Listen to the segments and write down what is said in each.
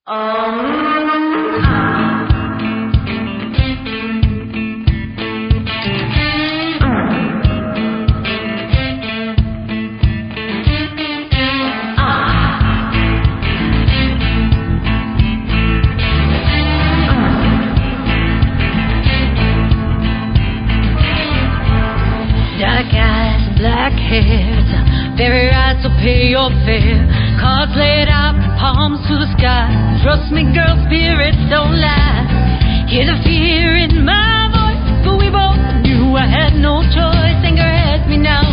Dark eyes, black hairs, very right, so pay your fare. Cards laid out, palms to the sky. Trust me, girl, spirits don't lie. Hear the fear in my voice, but we both knew I had no choice. Anger has me now.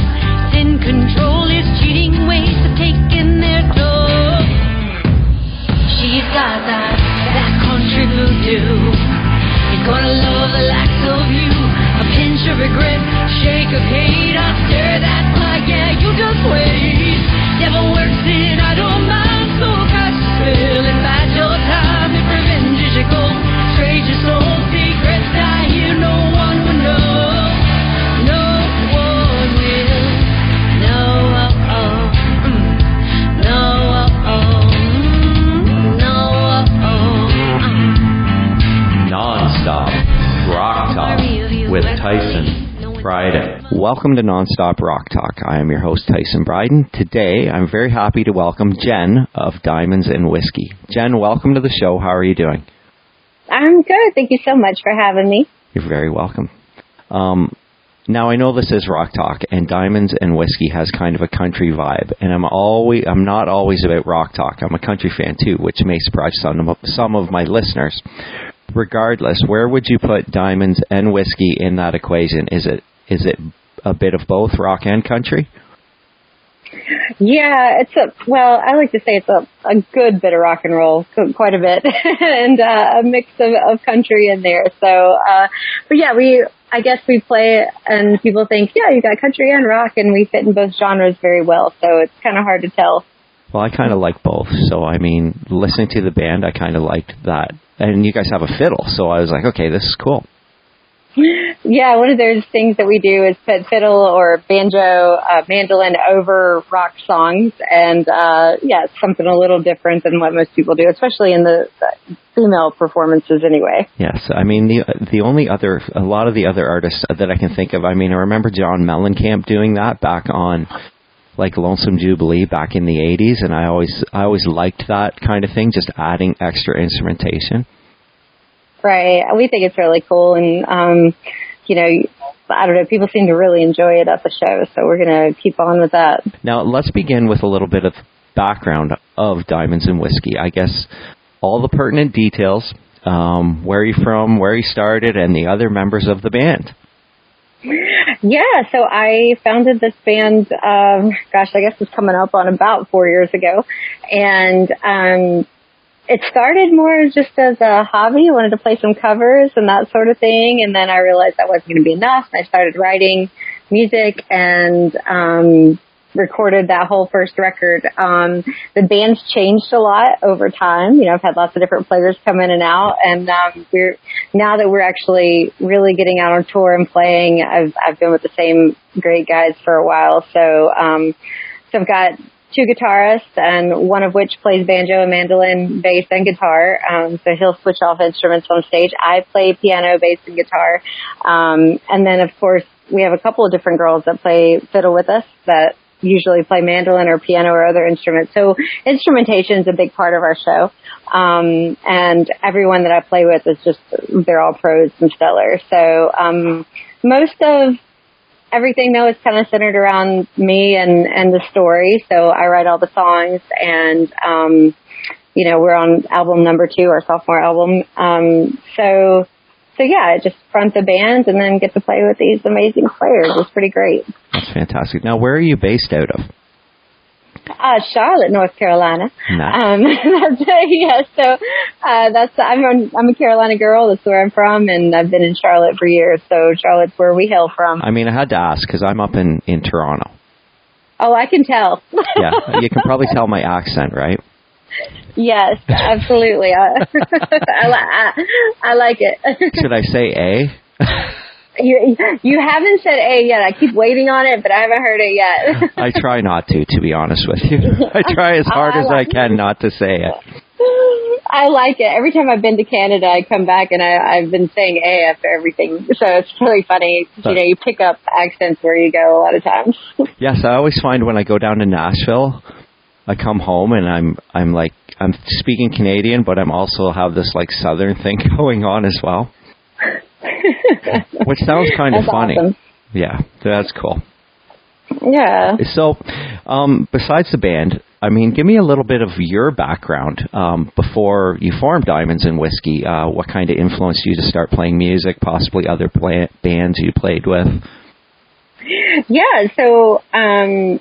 Sin control is cheating ways of taking their toll. She's got that country voodoo. He's gonna love the likes of you. A pinch of regret, shake of hate. I stir that fire, yeah, you just wait. Devil works in, I don't mind. So catch the spell and bide your time. If revenge is your goal, trade your soul. Secrets die here, no one will know. No one will. No, oh, oh. No, oh, oh. No, oh, oh. Non-stop rock talk with Tyson Bryden. Welcome to Nonstop Rock Talk. I am your host, Tyson Bryden. Today, I'm very happy to welcome Jen of Diamonds and Whiskey. Jen, welcome to the show. How are you doing? I'm good. Thank you so much for having me. You're very welcome. Now, I know this is Rock Talk, and Diamonds and Whiskey has kind of a country vibe, and I'm not always about rock talk. I'm a country fan, too, which may surprise some of my listeners. Regardless, where would you put Diamonds and Whiskey in that equation? Is it a bit of both rock and country? Yeah, I like to say it's a good bit of rock and roll, quite a bit, and a mix of country in there. So, but yeah, I guess we play, and people think, yeah, you got country and rock, and we fit in both genres very well. So it's kind of hard to tell. Well, I kind of like both. So, I mean, listening to the band, I kind of liked that. And you guys have a fiddle, so I was like, okay, this is cool. Yeah, one of those things that we do is put fiddle or banjo, mandolin over rock songs. And, it's something a little different than what most people do, especially in the female performances anyway. Yes, I mean, a lot of the other artists that I can think of, I mean, I remember John Mellencamp doing that back on like Lonesome Jubilee back in the 80s, and I always liked that kind of thing, just adding extra instrumentation. Right. We think it's really cool, and, I don't know, people seem to really enjoy it at the show, so we're going to keep on with that. Now, let's begin with a little bit of background of Diamonds and Whiskey. I guess all the pertinent details, where you're from, where you started, and the other members of the band. Yeah, so I founded this band, I guess it's coming up on about 4 years ago. And it started more just as a hobby. I wanted to play some covers and that sort of thing. And then I realized that wasn't going to be enough. And I started writing music and recorded that whole first record. The band's changed a lot over time. I've had lots of different players come in and out, and now that we're actually really getting out on tour and playing, I've been with the same great guys for a while. So I've got two guitarists, and one of which plays banjo and mandolin, bass, and guitar. So he'll switch off instruments on stage. I play piano, bass, and guitar. And then, of course, we have a couple of different girls that play fiddle with us that usually play mandolin or piano or other instruments. So instrumentation is a big part of our show. And everyone that I play with they're all pros and stellar. So most of everything, though, is kind of centered around me and the story. So I write all the songs, and, we're on album number 2, our sophomore album. So yeah, I just front the band and then get to play with these amazing players. It's pretty great. That's fantastic. Now, where are you based out of? Charlotte, North Carolina. Nice. I'm a Carolina girl. That's where I'm from, and I've been in Charlotte for years. So Charlotte's where we hail from. I mean, I had to ask because I'm up in Toronto. Oh, I can tell. Yeah, you can probably tell my accent, right? Yes, absolutely. I like it. Should I say A? You haven't said A yet. I keep waiting on it, but I haven't heard it yet. I try not to be honest with you. I try as hard as I can not to say it. I like it. Every time I've been to Canada, I come back and I've been saying A after everything. So it's really funny. You pick up accents where you go a lot of times. Yes, I always find when I go down to Nashville, I come home and I'm speaking Canadian, but I'm also have this like Southern thing going on as well. Which sounds kind of funny. Awesome. Yeah, that's cool. Yeah. So, besides the band, I mean, give me a little bit of your background before you formed Diamonds and Whiskey. What kind of influenced you to start playing music, possibly other bands you played with? Yeah, so I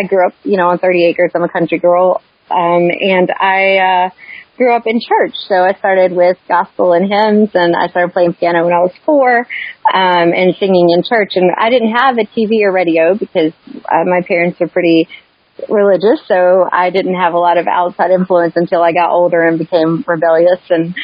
grew up, on 30 acres. I'm a country girl, and I grew up in church. So I started with gospel and hymns, and I started playing piano when I was 4 and singing in church. And I didn't have a TV or radio because my parents are pretty religious, so I didn't have a lot of outside influence until I got older and became rebellious and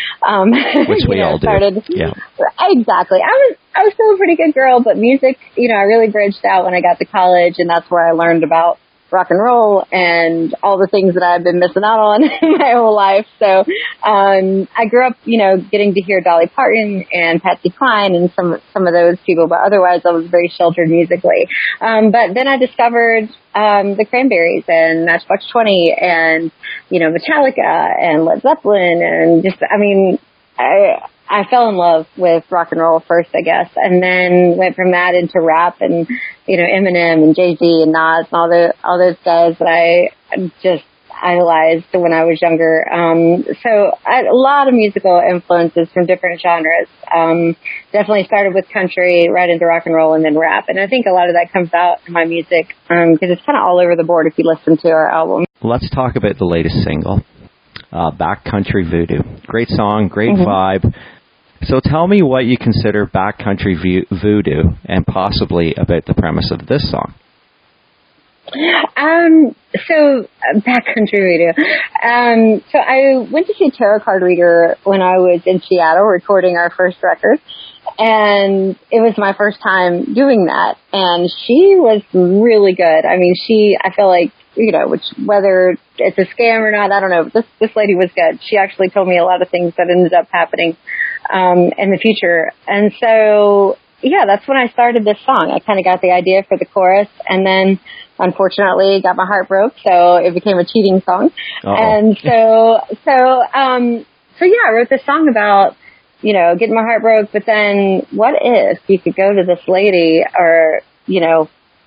which we all started. Do. Yeah. Exactly. I was still a pretty good girl, but music, I really branched out when I got to college, and that's where I learned about rock and roll and all the things that I've been missing out on my whole life. So I grew up, getting to hear Dolly Parton and Patsy Cline and some of those people, but otherwise I was very sheltered musically. But then I discovered the Cranberries and Matchbox 20 and, Metallica and Led Zeppelin and just, I fell in love with rock and roll first, I guess, and then went from that into rap and, Eminem and Jay-Z and Nas and all those guys that I just idolized when I was younger. So a lot of musical influences from different genres. Definitely started with country, right into rock and roll, and then rap. And I think a lot of that comes out in my music because it's kind of all over the board if you listen to our album. Let's talk about the latest single, Backcountry Voodoo. Great song, great vibe. So tell me what you consider backcountry voodoo and possibly about the premise of this song. So backcountry voodoo. So I went to see a tarot card reader when I was in Seattle recording our first record. And it was my first time doing that. And she was really good. I feel like, whether it's a scam or not, I don't know. This lady was good. She actually told me a lot of things that ended up happening in the future. And so, that's when I started this song. I kind of got the idea for the chorus, and then unfortunately got my heart broke, so it became a cheating song. Uh-oh. And so I wrote this song about, getting my heart broke, but then what if you could go to this lady or,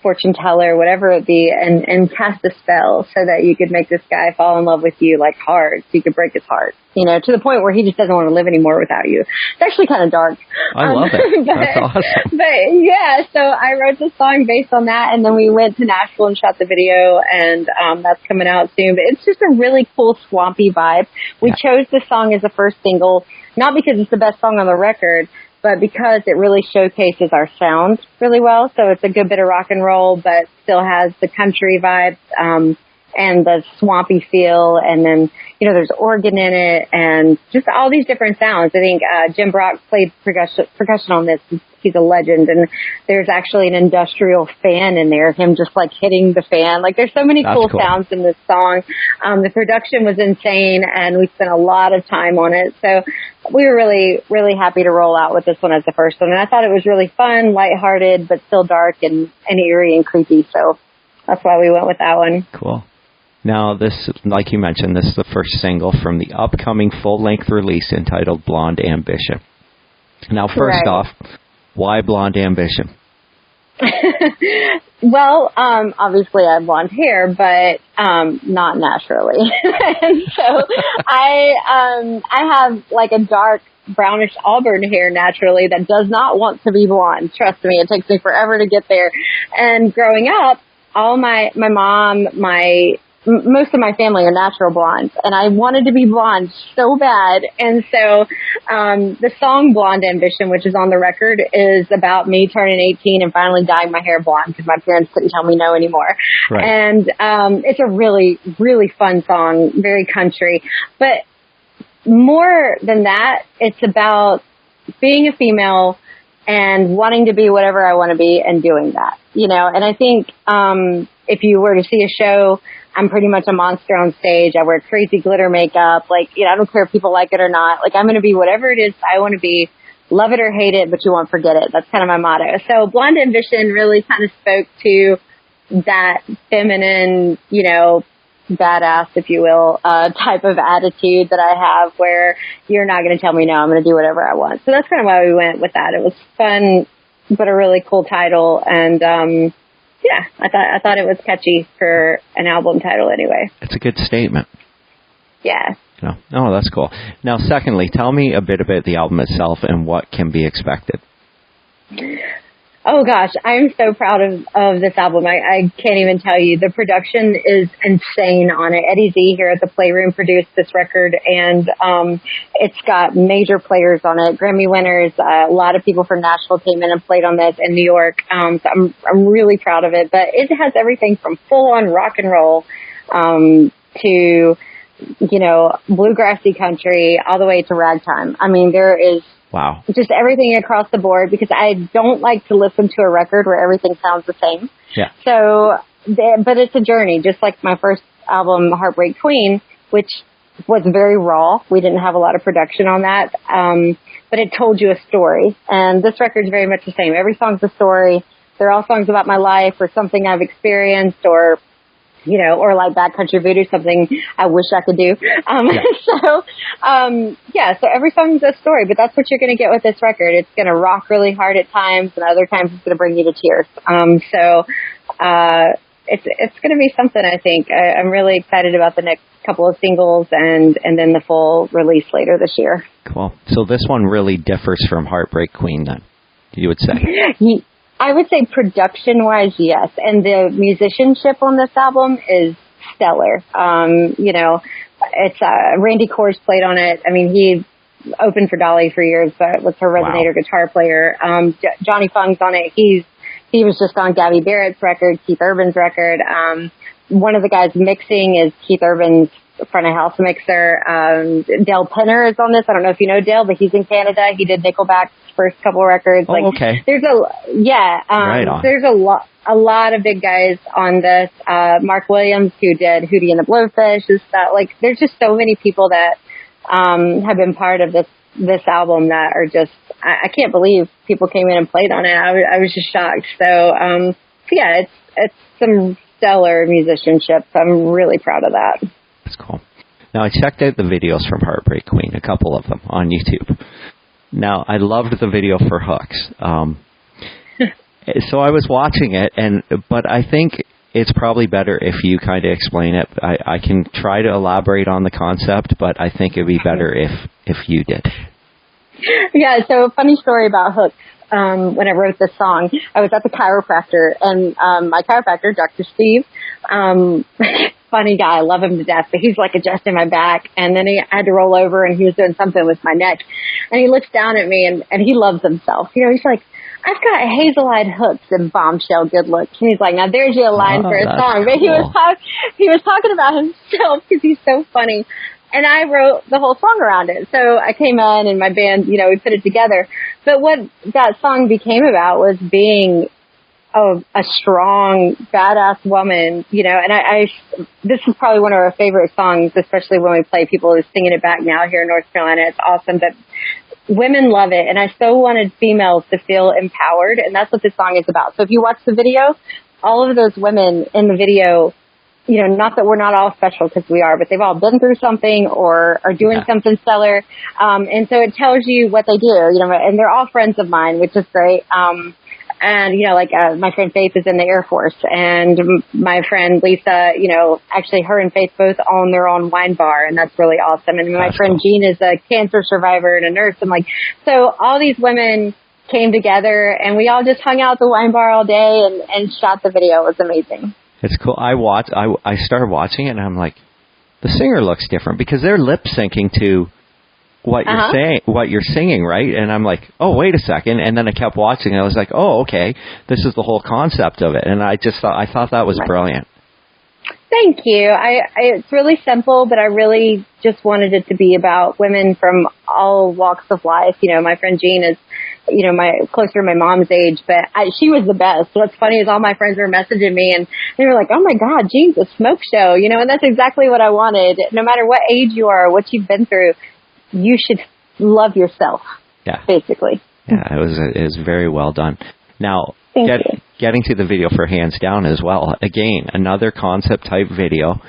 fortune teller, whatever it be, and cast a spell so that you could make this guy fall in love with you like hard, so you could break his heart, to the point where he just doesn't want to live anymore without you. It's actually kind of dark. I love it. That's awesome. But so I wrote this song based on that, and then we went to Nashville and shot the video, and that's coming out soon. But it's just a really cool swampy vibe. We chose this song as the first single, not because it's the best song on the record, but because it really showcases our sound really well. So it's a good bit of rock and roll, but still has the country vibes and the swampy feel. And then, there's organ in it and just all these different sounds. I think Jim Brock played percussion on this. He's a legend. And there's actually an industrial fan in there, him just like hitting the fan. Like there's so many cool sounds in this song. The production was insane, and we spent a lot of time on it. So we were really, really happy to roll out with this one as the first one. And I thought it was really fun, lighthearted, but still dark and eerie and creepy. So that's why we went with that one. Cool. Now, this, like you mentioned, this is the first single from the upcoming full-length release entitled Blonde Ambition. Now, first off, why Blonde Ambition? Well, obviously I have blonde hair, but not naturally. And so I have like a dark brownish auburn hair naturally that does not want to be blonde. Trust me, it takes me forever to get there. And growing up, all my mom, most of my family are natural blondes, and I wanted to be blonde so bad. And so the song Blonde Ambition, which is on the record, is about me turning 18 and finally dyeing my hair blonde because my parents couldn't tell me no anymore. Right. And it's a really, really fun song, very country. But more than that, it's about being a female and wanting to be whatever I want to be and doing that, And I think if you were to see a show I'm pretty much a monster on stage. I wear crazy glitter makeup. Like, I don't care if people like it or not. Like, I'm going to be whatever it is I want to be. Love it or hate it, but you won't forget it. That's kind of my motto. So Blonde Ambition really kind of spoke to that feminine, badass, if you will, type of attitude that I have, where you're not going to tell me no, I'm going to do whatever I want. So that's kind of why we went with that. It was fun, but a really cool title. And, I thought it was catchy for an album title anyway. It's a good statement. Yeah. No, that's cool. Now, secondly, tell me a bit about the album itself and what can be expected. Oh gosh, I'm so proud of this album. I can't even tell you. The production is insane on it. Eddie Z here at the Playroom produced this record, and it's got major players on it, Grammy winners. A lot of people from Nashville came in and played on this, in New York. So I'm really proud of it. But it has everything from full on rock and roll to bluegrassy country all the way to ragtime. I mean, there is. Wow. Just everything across the board, because I don't like to listen to a record where everything sounds the same. Yeah. So, but it's a journey, just like my first album, Heartbreak Queen, which was very raw. We didn't have a lot of production on that. But it told you a story. And this record's very much the same. Every song's a story. They're all songs about my life or something I've experienced, or like Backcountry Voodoo, something I wish I could do. So every song's a story, but that's what you're going to get with this record. It's going to rock really hard at times, and other times it's going to bring you to tears. It's going to be something, I think. I'm really excited about the next couple of singles and then the full release later this year. Cool. So this one really differs from Heartbreak Queen then, you would say? I would say production-wise, yes. And the musicianship on this album is stellar. It's Randy Kors played on it. I mean, he opened for Dolly for years, but was her resonator guitar player. Johnny Fung's on it. He was just on Gabby Barrett's record, Keith Urban's record. One of the guys mixing is Keith Urban's front of house mixer. Dale Penner is on this. I don't know if you know Dale, but he's in Canada. He did Nickelback's first couple records. Oh, okay. There's right on. There's a lot of big guys on this. Mark Williams, who did Hootie and the Blowfish, and stuff. Like, there's just so many people that have been part of this album that are just, I can't believe people came in and played on it. I was just shocked. So it's some stellar musicianship. So I'm really proud of that. That's cool. Now, I checked out the videos from Heartbreak Queen, a couple of them on YouTube. Now, I loved the video for Hooks. So I was watching it, but I think it's probably better if you kind of explain it. I can try to elaborate on the concept, but I think it'd be better if you did. Yeah, so funny story about Hooks. When I wrote this song, I was at the chiropractor, and my chiropractor, Dr. Steve, funny guy, I love him to death, but he's like adjusting my back, and then I had to roll over, and he was doing something with my neck, and he looks down at me, and he loves himself. He's like, I've got hazel-eyed hooks and bombshell good looks. And he's like, now there's your line for a song. But cool. he was talking about himself because he's so funny. And I wrote the whole song around it. So I came in and my band, we put it together. But what that song became about was being a strong, badass woman, and this is probably one of our favorite songs, especially when we play. People are singing it back now here in North Carolina. It's awesome. But women love it. And I so wanted females to feel empowered. And that's what this song is about. So if you watch the video, all of those women in the video, not that we're not all special, because we are, but they've all been through something or are doing something stellar. And so it tells you what they do, and they're all friends of mine, which is great. And, my friend Faith is in the Air Force, and my friend Lisa, actually her and Faith both own their own wine bar, and that's really awesome. And my friend Jean is a cancer survivor and a nurse. And so all these women came together, and we all just hung out at the wine bar all day and shot the video. It was amazing. It's cool. I started watching it, and I'm like, the singer looks different, because they're lip syncing to what you're saying, what you're singing, right? And I'm like, oh, wait a second. And then I kept watching, and I was like, oh, okay, this is the whole concept of it. And I thought that was brilliant. Thank you. It's really simple, but I really just wanted it to be about women from all walks of life. My friend Jean is closer to my mom's age, but she was the best. What's funny is all my friends were messaging me and they were like, oh my God, geez, a smoke show, and that's exactly what I wanted. No matter what age you are, what you've been through, you should love yourself. Yeah. Basically. Yeah, it was very well done. Now, getting to the video for Hands Down as well. Again, another concept type video.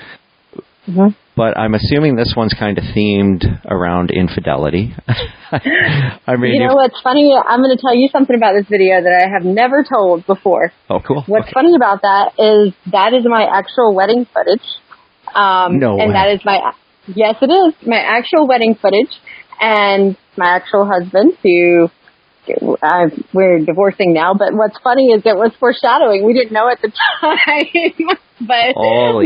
Mm-hmm. But I'm assuming this one's kind of themed around infidelity. I mean, what's funny? I'm going to tell you something about this video that I have never told before. Oh, cool. What's funny about that is my actual wedding footage. No way. And that is yes, it is my actual wedding footage, and my actual husband, who we're divorcing now. But what's funny is it was foreshadowing. We didn't know at the time. But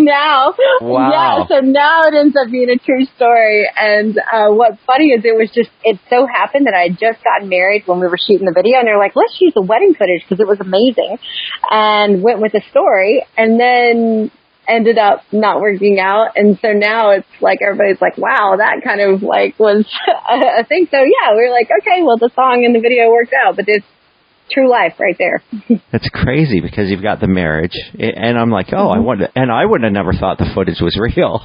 now, wow. So now it ends up being a true story. And what's funny is it so happened that I had just gotten married when we were shooting the video, and they're like, let's use the wedding footage because it was amazing, and went with the story, and then ended up not working out. And so now it's like everybody's like, wow, that kind of like was a thing. So yeah, we were like, okay, well, the song and the video worked out, but it's true life right there. That's crazy because you've got the marriage, and I'm like, I wouldn't have never thought the footage was real.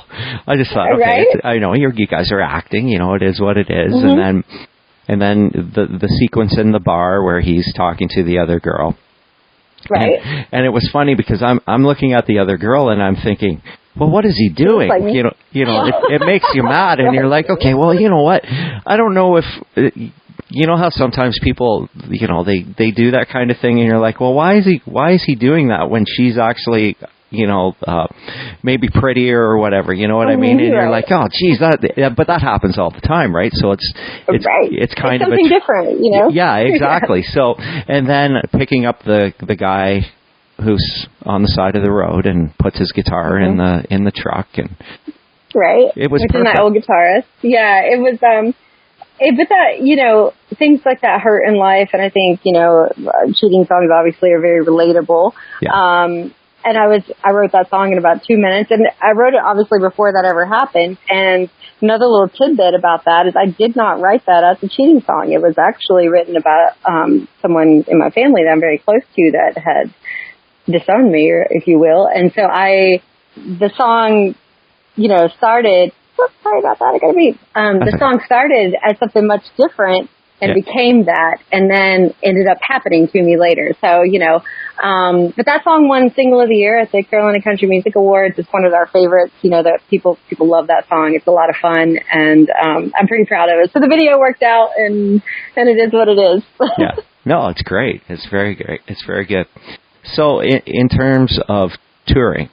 I just thought, okay, right? I know you guys are acting, it is what it is. Mm-hmm. And then the sequence in the bar where he's talking to the other girl. Right. And it was funny because I'm looking at the other girl and I'm thinking, well, what is he doing? Like, it makes you mad, and you're like, okay, well, you know what? I don't know if how sometimes people, they do that kind of thing, and you're like, well, why is he doing that when she's actually, maybe prettier or whatever, you know what I mean? And you're like, oh, geez, but that happens all the time, right? So it's right. It's kind it's of something different, Yeah, exactly. So, and then picking up the guy who's on the side of the road and puts his guitar in the truck, and right, it was which perfect. is my old guitarist. Yeah, it was. But that, things like that hurt in life, and I think cheating songs obviously are very relatable. Yeah. And I wrote that song in about 2 minutes, and I wrote it obviously before that ever happened. And another little tidbit about that is I did not write that as a cheating song. It was actually written about someone in my family that I'm very close to that had disowned me, or if you will. And so the song, started. Oops, sorry about that. I gotta be. The song started as something much different and became that, and then ended up happening to me later. So, but that song won Single of the Year at the Carolina Country Music Awards. It's one of our favorites. That people love that song. It's a lot of fun, and I'm pretty proud of it. So the video worked out, and it is what it is. Yeah, no, it's great. It's very great. It's very good. So in terms of touring,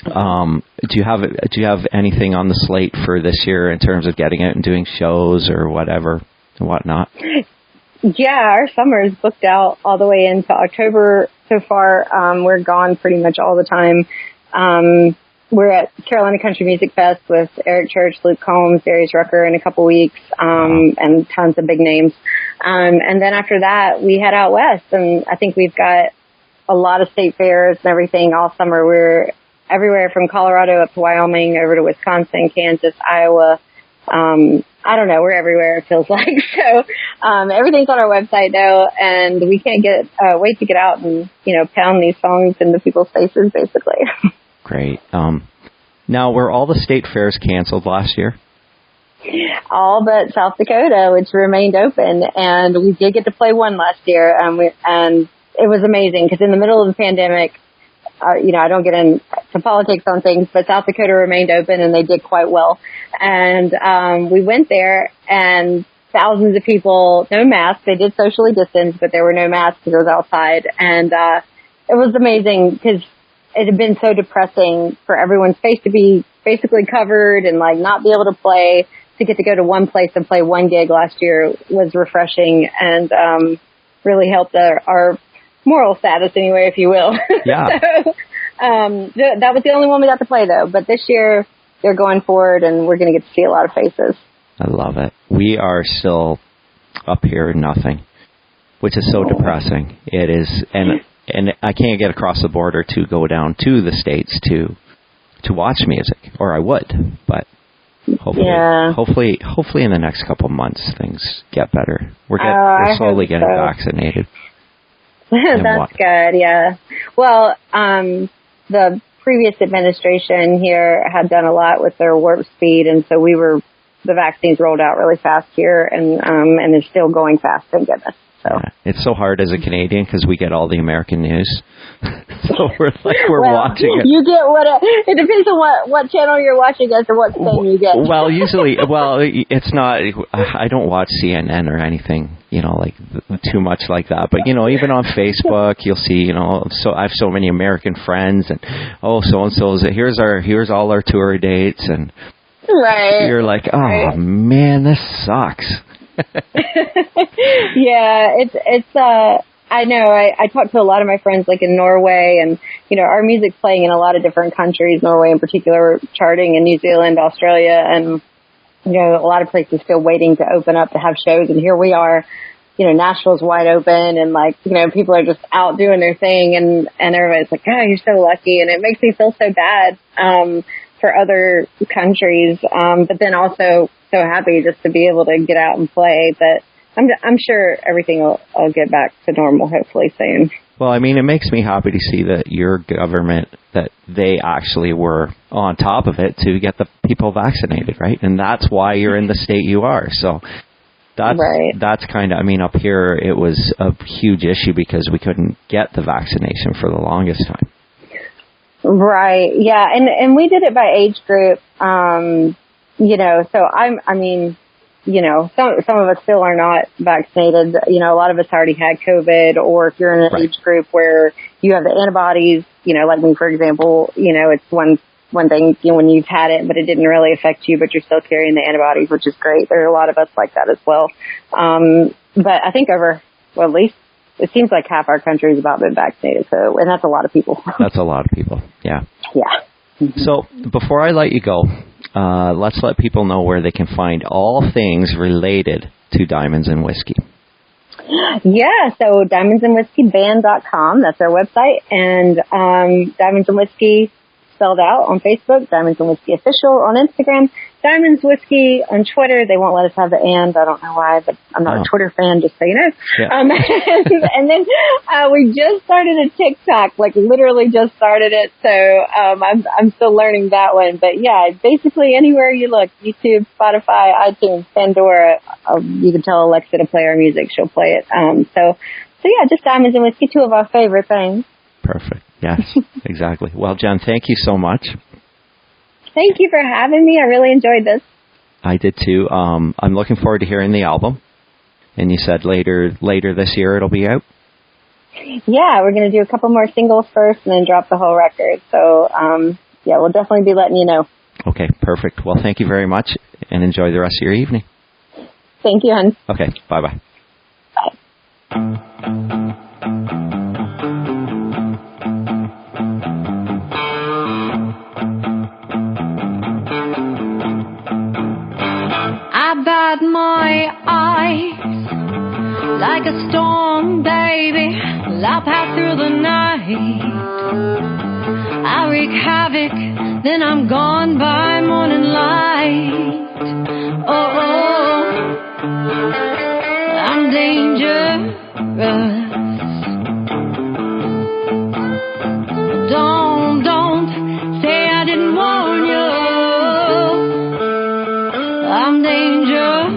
do you have anything on the slate for this year in terms of getting out and doing shows or whatever and whatnot? Yeah, our summer is booked out all the way into October so far. We're gone pretty much all the time. We're at Carolina Country Music Fest with Eric Church, Luke Combs, Darius Rucker in a couple weeks, and tons of big names. And then after that, we head out west, and I think we've got a lot of state fairs and everything all summer. We're everywhere from Colorado up to Wyoming, over to Wisconsin, Kansas, Iowa. I don't know. We're everywhere, it feels like. So everything's on our website now, and we can't wait to get out and, pound these songs into people's faces, basically. Great. Now, were all the state fairs canceled last year? All but South Dakota, which remained open, and we did get to play one last year, and it was amazing because in the middle of the pandemic, I don't get into politics on things, but South Dakota remained open and they did quite well. And we went there, and thousands of people, no masks. They did socially distance, but there were no masks because it was outside. And it was amazing because it had been so depressing for everyone's face to be basically covered and like not be able to play. To get to go to one place and play one gig last year was refreshing and really helped our moral status anyway, if you will. Yeah. So, that was the only one we got to play, though. But this year, they're going forward, and we're going to get to see a lot of faces. I love it. We are still up here nothing, which is so depressing. It is, and I can't get across the border to go down to the States to watch music, or I would, but Hopefully in the next couple of months things get better. We're slowly getting vaccinated. That's good. Yeah. Well, the previous administration here had done a lot with their warp speed, and so the vaccines rolled out really fast here, and they're still going fast. Thank goodness. So it's so hard as a Canadian because we get all the American news. So we're watching it. You get it depends on what channel you're watching as or what thing you get. Well, usually, it's not. I don't watch CNN or anything, like too much like that. But even on Facebook, you'll see, so I have so many American friends, and so and so here's all our tour dates, and right. You're like, oh man, this sucks. Yeah, it's I know. I talked to a lot of my friends like in Norway, and our music's playing in a lot of different countries. Norway in particular, charting in New Zealand, Australia, and a lot of places still waiting to open up to have shows. And here we are, Nashville's wide open, and people are just out doing their thing, and everybody's like, oh, you're so lucky, and it makes me feel so bad for other countries, but then also so happy just to be able to get out and play. But I'm sure everything will get back to normal hopefully soon. Well, I mean, it makes me happy to see that your government, that they actually were on top of it to get the people vaccinated, right? And that's why you're in the state you are. So that's kind of, I mean, up here it was a huge issue because we couldn't get the vaccination for the longest time. Right. Yeah. And we did it by age group. So some of us still are not vaccinated. A lot of us already had COVID, or if you're in an age group where you have the antibodies, like me, for example, it's one thing, when you've had it, but it didn't really affect you, but you're still carrying the antibodies, which is great. There are a lot of us like that as well. But I think at least it seems like half our country is about been vaccinated. So, and that's a lot of people. That's a lot of people. Yeah. Yeah. Mm-hmm. So before I let you go, let's let people know where they can find all things related to Diamonds and Whiskey. Yeah, so diamondsandwhiskeyband.com, that's our website, and Diamonds and Whiskey spelled out on Facebook, Diamonds and Whiskey Official on Instagram, Diamonds Whiskey on Twitter. They won't let us have the and. I don't know why, but I'm not a Twitter fan, just so you know. Yeah. And then we just started a TikTok, literally just started it. So I'm still learning that one. But yeah, basically anywhere you look, YouTube, Spotify, iTunes, Pandora, you can tell Alexa to play our music. She'll play it. So yeah, just Diamonds and Whiskey, two of our favorite things. Perfect. Yes, exactly. Well, Jen, thank you so much. Thank you for having me. I really enjoyed this. I did too. I'm looking forward to hearing the album. And you said later this year it'll be out? Yeah, we're going to do a couple more singles first and then drop the whole record. So, we'll definitely be letting you know. Okay, perfect. Well, thank you very much, and enjoy the rest of your evening. Thank you, hon. Okay, bye-bye. Bye. I bat my eyes like a storm, baby. I'll pass through the night. I wreak havoc, then I'm gone by morning light. Oh, I'm dangerous. Don't say I didn't warn you. I'm dangerous.